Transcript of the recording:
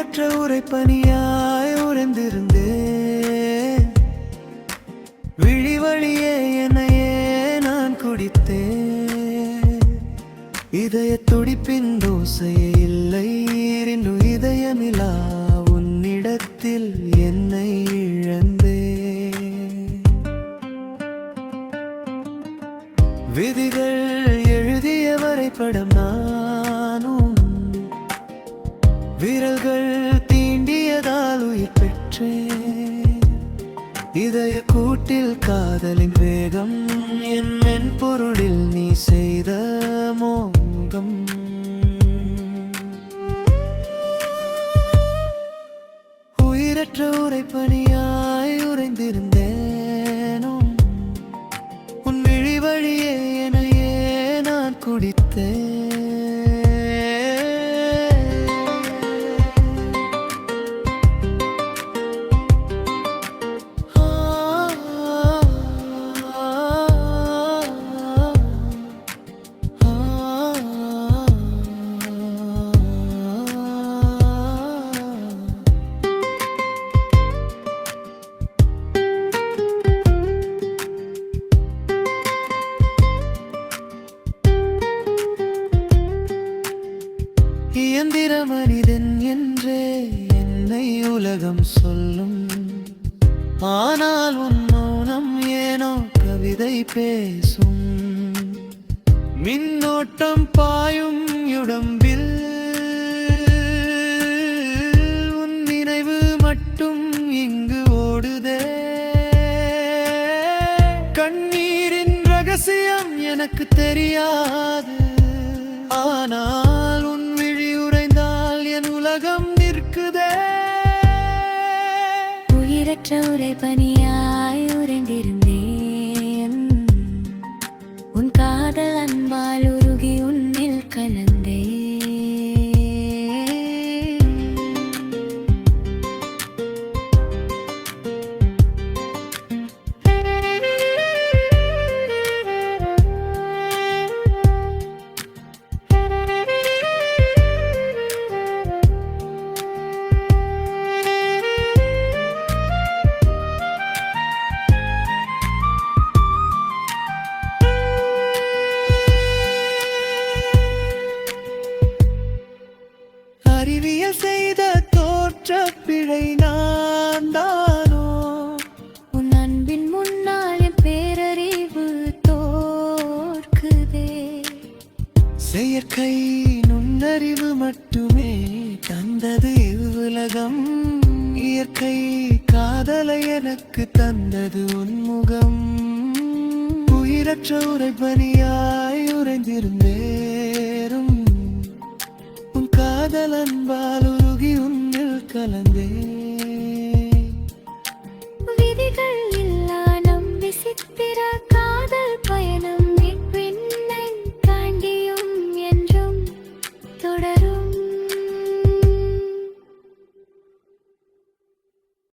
உயிரற்ற உரைப்பனியாய் உறைந்திருந்தேன். விழி வழியே என்னையே நான் குடித்தேன். இதய துடிப்பின் தோசையே இல்லை, இன்னும் இதயமிலா உன்னிடத்தில் என்னை இழந்தேன். விதிகள் எழுதிய வரைபடம் நானும், விரல்கள் தீண்டியதால் உயிர் பெற்றேன். இதய கூட்டில் காதலின் வேகம், என் மென்பொருளில் நீ செய்த மோகம். உயிரற்ற உரைப்பனியாய் உறைந்திருந்தேனும், உன் விழி வழியே என்னையே நான் குடித்தேன். இயந்திர மனிதன் என்றே என்னை உலகம் சொல்லும். ஆனால் உன் மௌனம் ஏனோ கவிதை பேசும். மின்னோட்டம் பாயும் உடம்பில் உன் நினைவு மட்டும் இங்கு ஓடுதே. கண்ணீரின் ரகசியம் எனக்கு தெரியாது, ஆனால் உன் விழி உறைந்தால் என் உலகம் நிற்குதே. உயிரற்ற உரைப்பனியாய் உறைந்திருந்தேன். உன் காதல் அன்பால் உருகி உன்னில் கலந்தேன். அறிவியல் செய்த தோற்ற பிழை நான் தானோ? உன் அன்பின் முன்னால் என் பேரறிவு தோற்குதே. செயற்கை நுண்ணறிவு மட்டுமே தந்தது இவ்வுலகம். இயற்கை காதலை எனக்கு தந்தது உன்முகம். உயிரற்ற உரைப்பனியாய் உறைந்திருந்தேரும், காதல் அன்பால் உருகி உன்னில் கலந்தேன்.